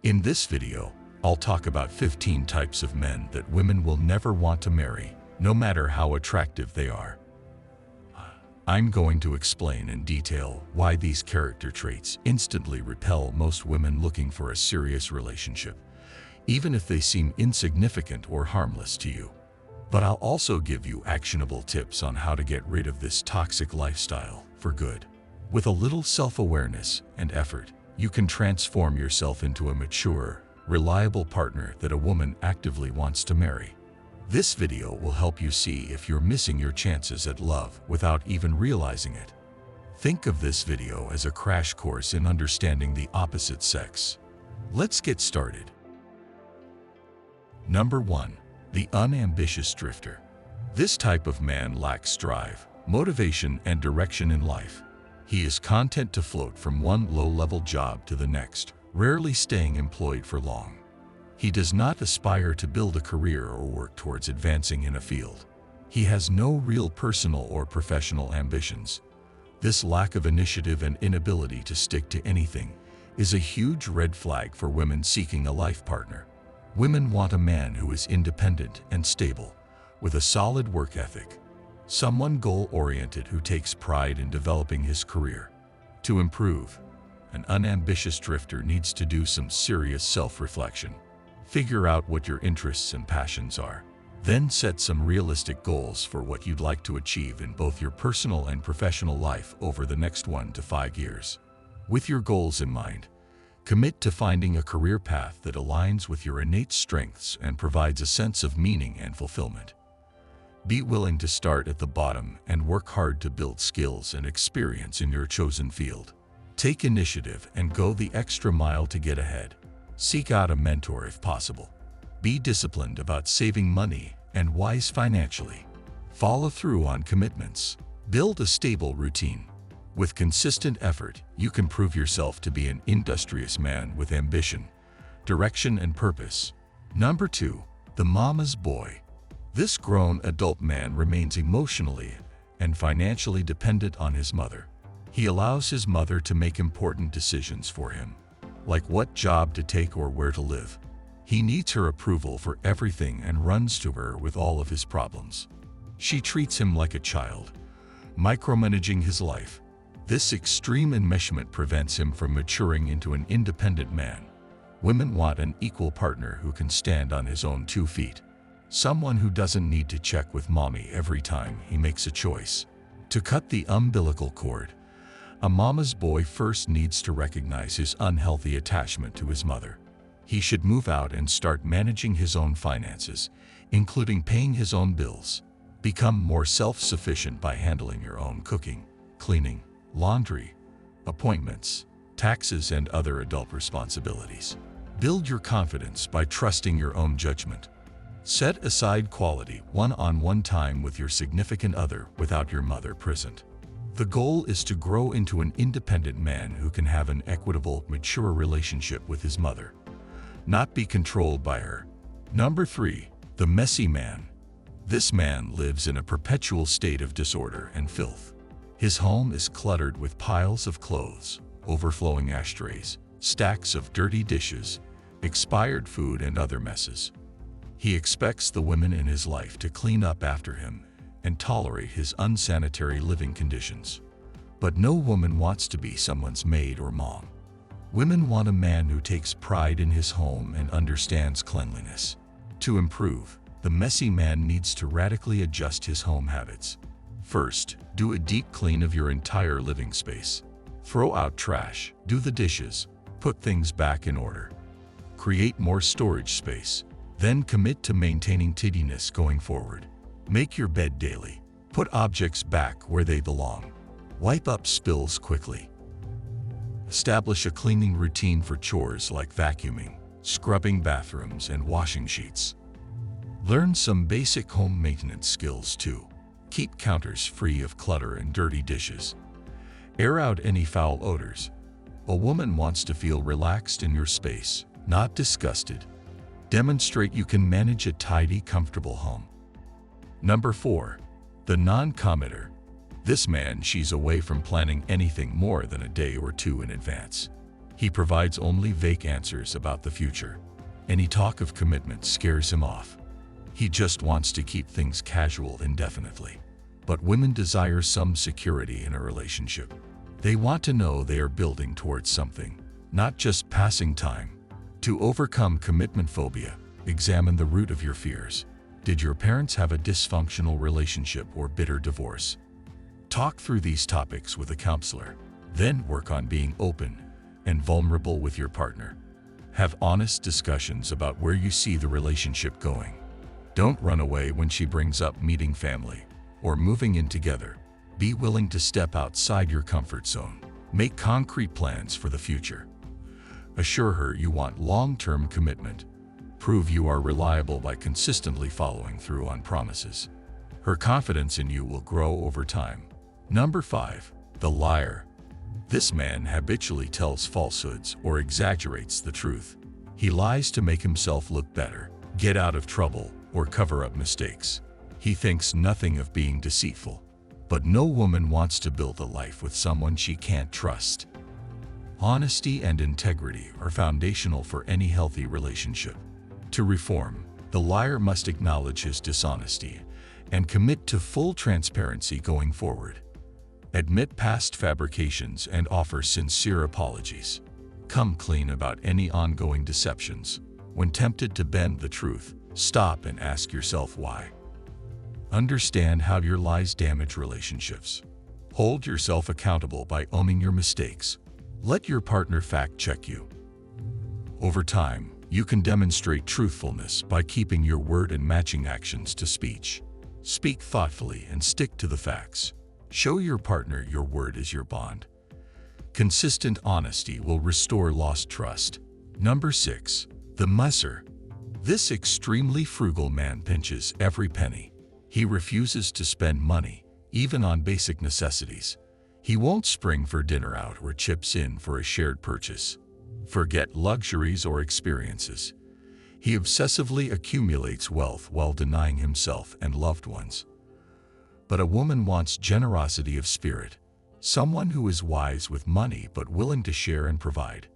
In this video, I'll talk about 15 types of men that women will never want to marry, no matter how attractive they are. I'm going to explain in detail why these character traits instantly repel most women looking for a serious relationship, even if they seem insignificant or harmless to you. But I'll also give you actionable tips on how to get rid of this toxic lifestyle for good. With a little self-awareness and effort, you can transform yourself into a mature, reliable partner that a woman actively wants to marry. This video will help you see if you're missing your chances at love without even realizing it. Think of this video as a crash course in understanding the opposite sex. Let's get started. Number 1. The unambitious drifter. This type of man lacks drive, motivation, and direction in life. He is content to float from one low-level job to the next, rarely staying employed for long. He does not aspire to build a career or work towards advancing in a field. He has no real personal or professional ambitions. This lack of initiative and inability to stick to anything is a huge red flag for women seeking a life partner. Women want a man who is independent and stable, with a solid work ethic. Someone goal-oriented who takes pride in developing his career. To improve, an unambitious drifter needs to do some serious self-reflection. Figure out what your interests and passions are. Then set some realistic goals for what you'd like to achieve in both your personal and professional life over the next 1 to 5 years. With your goals in mind, commit to finding a career path that aligns with your innate strengths and provides a sense of meaning and fulfillment. Be willing to start at the bottom and work hard to build skills and experience in your chosen field. Take initiative and go the extra mile to get ahead. Seek out a mentor if possible. Be disciplined about saving money and wise financially. Follow through on commitments. Build a stable routine. With consistent effort, you can prove yourself to be an industrious man with ambition, direction, and purpose. Number 2. The mama's boy. This grown adult man remains emotionally and financially dependent on his mother. He allows his mother to make important decisions for him, like what job to take or where to live. He needs her approval for everything and runs to her with all of his problems. She treats him like a child, micromanaging his life. This extreme enmeshment prevents him from maturing into an independent man. Women want an equal partner who can stand on his own 2 feet. Someone who doesn't need to check with mommy every time he makes a choice. To cut the umbilical cord, a mama's boy first needs to recognize his unhealthy attachment to his mother. He should move out and start managing his own finances, including paying his own bills. Become more self-sufficient by handling your own cooking, cleaning, laundry, appointments, taxes, and other adult responsibilities. Build your confidence by trusting your own judgment. Set aside quality one-on-one time with your significant other without your mother present. The goal is to grow into an independent man who can have an equitable, mature relationship with his mother, not be controlled by her. Number 3. The messy man. This man lives in a perpetual state of disorder and filth. His home is cluttered with piles of clothes, overflowing ashtrays, stacks of dirty dishes, expired food, and other messes. He expects the women in his life to clean up after him and tolerate his unsanitary living conditions. But no woman wants to be someone's maid or mom. Women want a man who takes pride in his home and understands cleanliness. To improve, the messy man needs to radically adjust his home habits. First, do a deep clean of your entire living space. Throw out trash, do the dishes, put things back in order. Create more storage space. Then commit to maintaining tidiness going forward. Make your bed daily. Put objects back where they belong. Wipe up spills quickly. Establish a cleaning routine for chores like vacuuming, scrubbing bathrooms, and washing sheets. Learn some basic home maintenance skills too. Keep counters free of clutter and dirty dishes. Air out any foul odors. A woman wants to feel relaxed in your space, not disgusted. Demonstrate you can manage a tidy, comfortable home. Number 4. The non-committer. This man shies away from planning anything more than a day or two in advance. He provides only vague answers about the future. Any talk of commitment scares him off. He just wants to keep things casual indefinitely. But women desire some security in a relationship. They want to know they are building towards something, not just passing time. To overcome commitment phobia, examine the root of your fears. Did your parents have a dysfunctional relationship or bitter divorce? Talk through these topics with a counselor. Then work on being open and vulnerable with your partner. Have honest discussions about where you see the relationship going. Don't run away when she brings up meeting family or moving in together. Be willing to step outside your comfort zone. Make concrete plans for the future. Assure her you want long-term commitment. Prove you are reliable by consistently following through on promises. Her confidence in you will grow over time. Number 5. The liar. This man habitually tells falsehoods or exaggerates the truth. He lies to make himself look better, get out of trouble, or cover up mistakes. He thinks nothing of being deceitful. But no woman wants to build a life with someone she can't trust. Honesty and integrity are foundational for any healthy relationship. To reform, the liar must acknowledge his dishonesty and commit to full transparency going forward. Admit past fabrications and offer sincere apologies. Come clean about any ongoing deceptions. When tempted to bend the truth, stop and ask yourself why. Understand how your lies damage relationships. Hold yourself accountable by owning your mistakes. Let your partner fact-check you. Over time, you can demonstrate truthfulness by keeping your word and matching actions to speech. Speak thoughtfully and stick to the facts. Show your partner your word is your bond. Consistent honesty will restore lost trust. Number 6. The messer. This extremely frugal man pinches every penny. He refuses to spend money, even on basic necessities. He won't spring for dinner out or chips in for a shared purchase. Forget luxuries or experiences. He obsessively accumulates wealth while denying himself and loved ones. But a woman wants generosity of spirit, someone who is wise with money but willing to share and provide.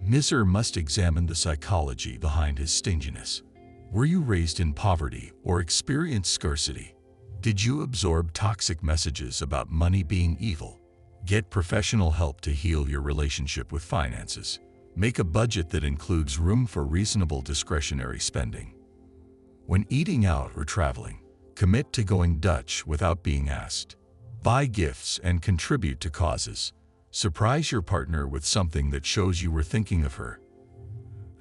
Miser must examine the psychology behind his stinginess. Were you raised in poverty or experienced scarcity? Did you absorb toxic messages about money being evil? Get professional help to heal your relationship with finances. Make a budget that includes room for reasonable discretionary spending. When eating out or traveling, commit to going Dutch without being asked. Buy gifts and contribute to causes. Surprise your partner with something that shows you were thinking of her.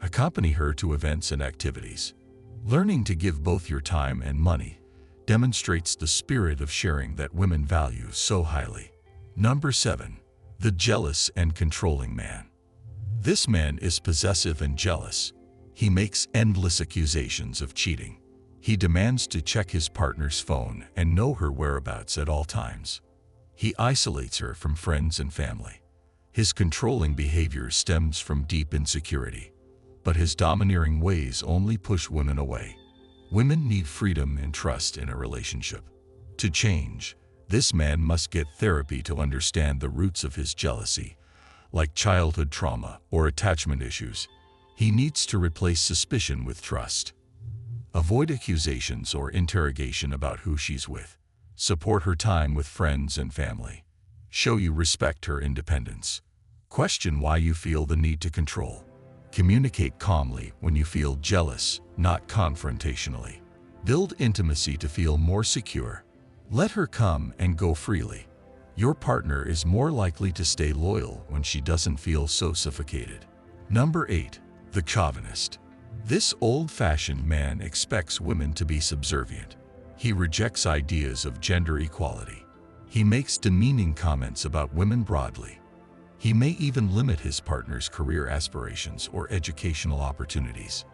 Accompany her to events and activities. Learning to give both your time and money demonstrates the spirit of sharing that women value so highly. Number 7. The jealous and controlling man. This man is possessive and jealous. He makes endless accusations of cheating. He demands to check his partner's phone and know her whereabouts at all times. He isolates her from friends and family. His controlling behavior stems from deep insecurity, but his domineering ways only push women away. Women need freedom and trust in a relationship. To change, this man must get therapy to understand the roots of his jealousy, like childhood trauma or attachment issues. He needs to replace suspicion with trust. Avoid accusations or interrogation about who she's with. Support her time with friends and family. Show you respect her independence. Question why you feel the need to control. Communicate calmly when you feel jealous, not confrontationally. Build intimacy to feel more secure. Let her come and go freely. Your partner is more likely to stay loyal when she doesn't feel so suffocated. Number 8. The chauvinist. This old-fashioned man expects women to be subservient. He rejects ideas of gender equality. He makes demeaning comments about women broadly. He may even limit his partner's career aspirations or educational opportunities.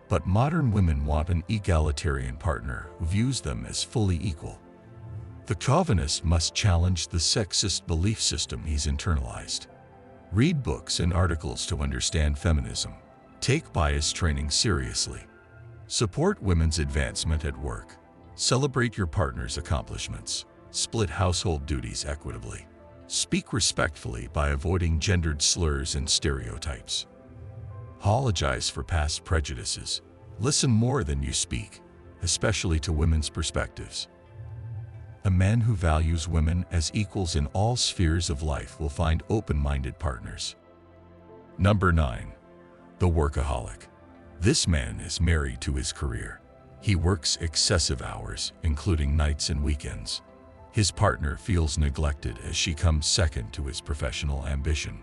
But modern women want an egalitarian partner who views them as fully equal. The chauvinist must challenge the sexist belief system he's internalized. Read books and articles to understand feminism. Take bias training seriously. Support women's advancement at work. Celebrate your partner's accomplishments. Split household duties equitably. Speak respectfully by avoiding gendered slurs and stereotypes. Apologize for past prejudices. Listen more than you speak, especially to women's perspectives. A man who values women as equals in all spheres of life will find open-minded partners. Number 9. The workaholic. This man is married to his career. He works excessive hours, including nights and weekends. His partner feels neglected as she comes second to his professional ambition.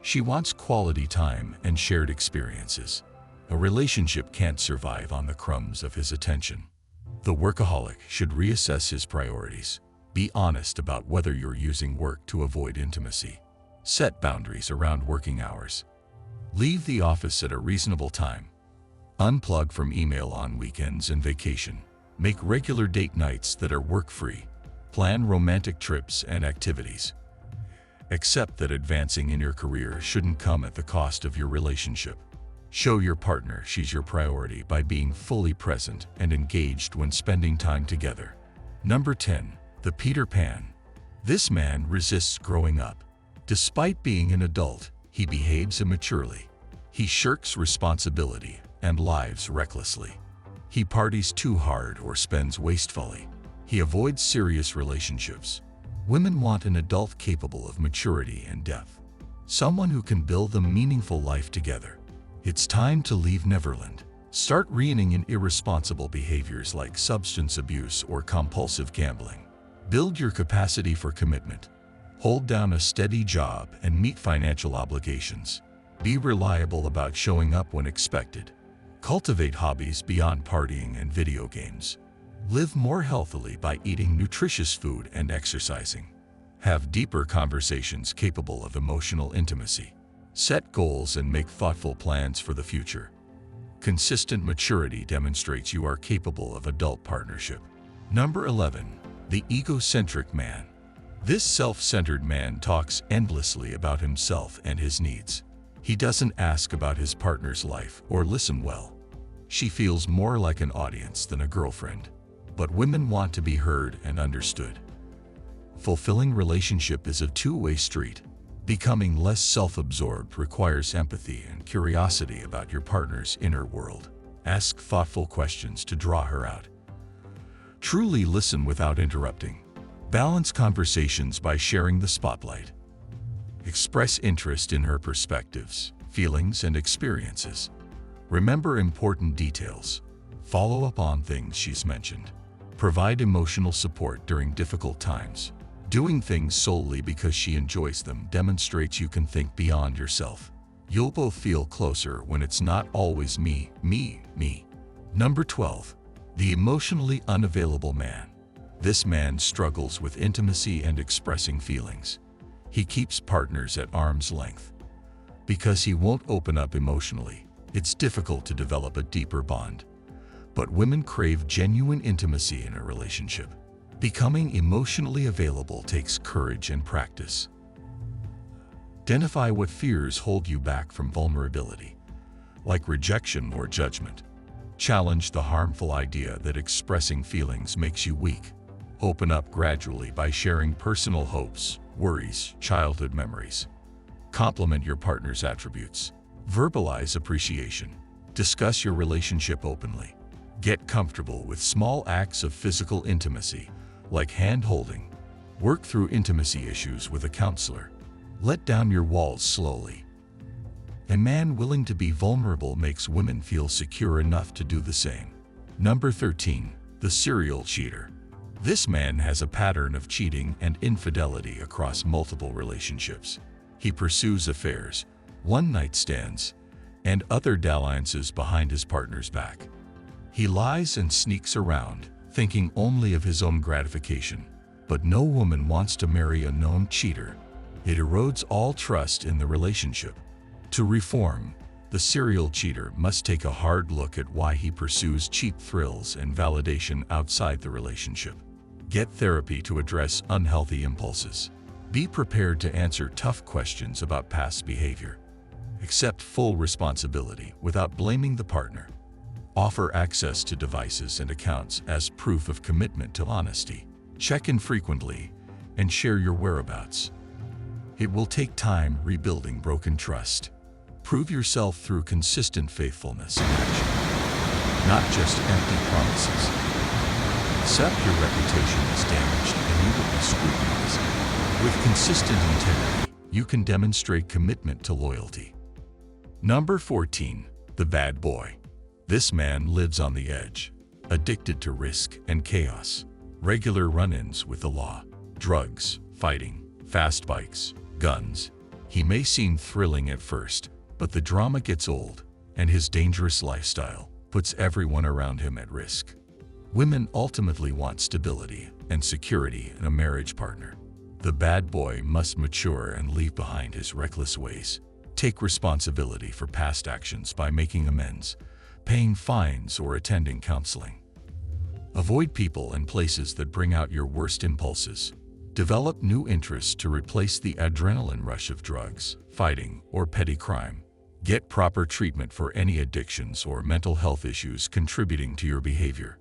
She wants quality time and shared experiences. A relationship can't survive on the crumbs of his attention. The workaholic should reassess his priorities. Be honest about whether you're using work to avoid intimacy. Set boundaries around working hours. Leave the office at a reasonable time. Unplug from email on weekends and vacation. Make regular date nights that are work-free. Plan romantic trips and activities. Accept that advancing in your career shouldn't come at the cost of your relationship. Show your partner she's your priority by being fully present and engaged when spending time together. Number 10. The Peter Pan. This man resists growing up. Despite being an adult, he behaves immaturely. He shirks responsibility and lives recklessly. He parties too hard or spends wastefully. He avoids serious relationships. Women want an adult capable of maturity and depth. Someone who can build a meaningful life together. It's time to leave Neverland. Start reining in irresponsible behaviors like substance abuse or compulsive gambling. Build your capacity for commitment. Hold down a steady job and meet financial obligations. Be reliable about showing up when expected. Cultivate hobbies beyond partying and video games. Live more healthily by eating nutritious food and exercising. Have deeper conversations capable of emotional intimacy. Set goals and make thoughtful plans for the future. Consistent maturity demonstrates you are capable of adult partnership. Number 11. The egocentric man. This self-centered man talks endlessly about himself and his needs. He doesn't ask about his partner's life or listen well. She feels more like an audience than a girlfriend. But women want to be heard and understood. Fulfilling relationship is a two-way street. Becoming less self-absorbed requires empathy and curiosity about your partner's inner world. Ask thoughtful questions to draw her out. Truly listen without interrupting. Balance conversations by sharing the spotlight. Express interest in her perspectives, feelings, and experiences. Remember important details. Follow up on things she's mentioned. Provide emotional support during difficult times. Doing things solely because she enjoys them demonstrates you can think beyond yourself. You'll both feel closer when it's not always me, me, me. Number 12. The emotionally unavailable man. This man struggles with intimacy and expressing feelings. He keeps partners at arm's length. Because he won't open up emotionally, it's difficult to develop a deeper bond. But women crave genuine intimacy in a relationship. Becoming emotionally available takes courage and practice. Identify what fears hold you back from vulnerability, like rejection or judgment. Challenge the harmful idea that expressing feelings makes you weak. Open up gradually by sharing personal hopes, worries, childhood memories. Compliment your partner's attributes. Verbalize appreciation. Discuss your relationship openly. Get comfortable with small acts of physical intimacy, like hand-holding. Work through intimacy issues with a counselor. Let down your walls slowly. A man willing to be vulnerable makes women feel secure enough to do the same. Number 13. The serial cheater. This man has a pattern of cheating and infidelity across multiple relationships. He pursues affairs, one-night stands, and other dalliances behind his partner's back. He lies and sneaks around, thinking only of his own gratification. But no woman wants to marry a known cheater. It erodes all trust in the relationship. To reform, the serial cheater must take a hard look at why he pursues cheap thrills and validation outside the relationship. Get therapy to address unhealthy impulses. Be prepared to answer tough questions about past behavior. Accept full responsibility without blaming the partner. Offer access to devices and accounts as proof of commitment to honesty. Check in frequently and share your whereabouts. It will take time rebuilding broken trust. Prove yourself through consistent faithfulness and action, not just empty promises. Accept your reputation is damaged and you will be scrutinized. With consistent integrity, you can demonstrate commitment to loyalty. Number 14. The bad boy. This man lives on the edge, addicted to risk and chaos. Regular run-ins with the law, drugs, fighting, fast bikes, guns. He may seem thrilling at first, but the drama gets old, and his dangerous lifestyle puts everyone around him at risk. Women ultimately want stability and security in a marriage partner. The bad boy must mature and leave behind his reckless ways. Take responsibility for past actions by making amends, paying fines, or attending counseling. Avoid people and places that bring out your worst impulses. Develop new interests to replace the adrenaline rush of drugs, fighting, or petty crime. Get proper treatment for any addictions or mental health issues contributing to your behavior.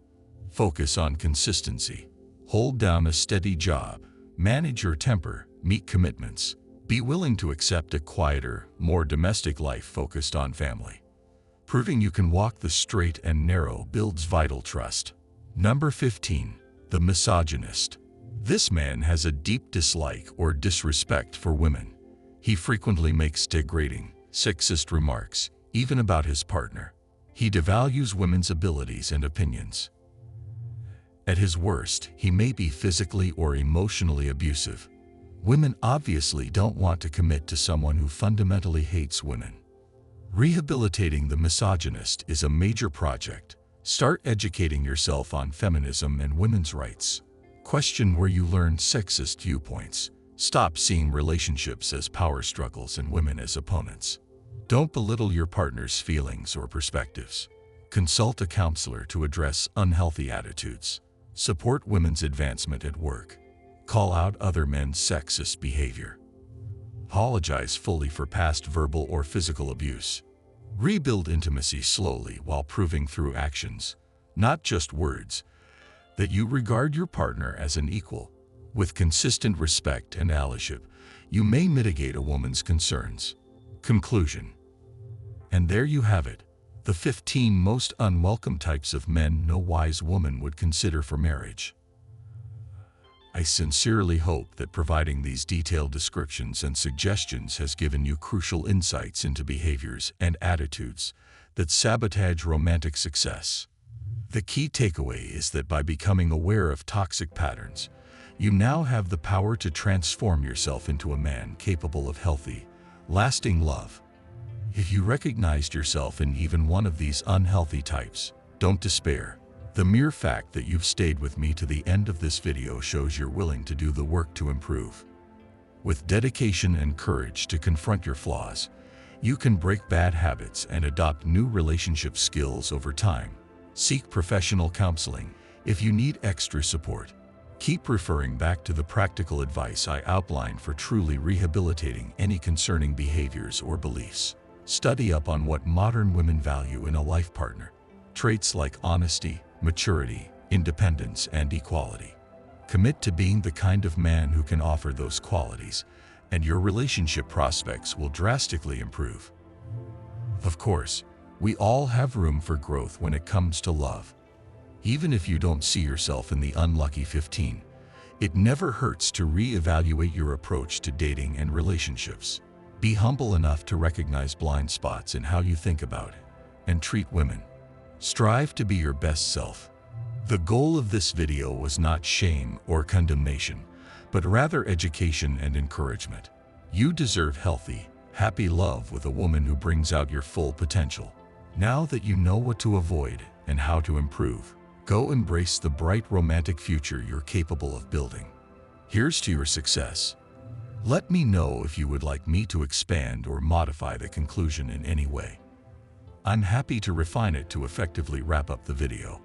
Focus on consistency. Hold down a steady job. Manage your temper. Meet commitments. Be willing to accept a quieter, more domestic life focused on family. Proving you can walk the straight and narrow builds vital trust. Number 15. The misogynist. This man has a deep dislike or disrespect for women. He frequently makes degrading, sexist remarks, even about his partner. He devalues women's abilities and opinions. At his worst, he may be physically or emotionally abusive. Women obviously don't want to commit to someone who fundamentally hates women. Rehabilitating the misogynist is a major project. Start educating yourself on feminism and women's rights. Question where you learn sexist viewpoints. Stop seeing relationships as power struggles and women as opponents. Don't belittle your partner's feelings or perspectives. Consult a counselor to address unhealthy attitudes. Support women's advancement at work. Call out other men's sexist behavior. Apologize fully for past verbal or physical abuse. Rebuild intimacy slowly while proving through actions, not just words, that you regard your partner as an equal. With consistent respect and allyship, you may mitigate a woman's concerns. Conclusion. And there you have it, the 15 most unwelcome types of men no wise woman would consider for marriage. I sincerely hope that providing these detailed descriptions and suggestions has given you crucial insights into behaviors and attitudes that sabotage romantic success. The key takeaway is that by becoming aware of toxic patterns, you now have the power to transform yourself into a man capable of healthy, lasting love. If you recognized yourself in even one of these unhealthy types, don't despair. The mere fact that you've stayed with me to the end of this video shows you're willing to do the work to improve. With dedication and courage to confront your flaws, you can break bad habits and adopt new relationship skills over time. Seek professional counseling if you need extra support. Keep referring back to the practical advice I outlined for truly rehabilitating any concerning behaviors or beliefs. Study up on what modern women value in a life partner. Traits like honesty, maturity, independence, and equality. Commit to being the kind of man who can offer those qualities, and your relationship prospects will drastically improve. Of course, we all have room for growth when it comes to love. Even if you don't see yourself in the unlucky 15, it never hurts to reevaluate your approach to dating and relationships. Be humble enough to recognize blind spots in how you think about and treat women. Strive to be your best self. The goal of this video was not shame or condemnation, but rather education and encouragement. You deserve healthy, happy love with a woman who brings out your full potential. Now that you know what to avoid and how to improve, go embrace the bright romantic future you're capable of building. Here's to your success. Let me know if you would like me to expand or modify the conclusion in any way. I'm happy to refine it to effectively wrap up the video.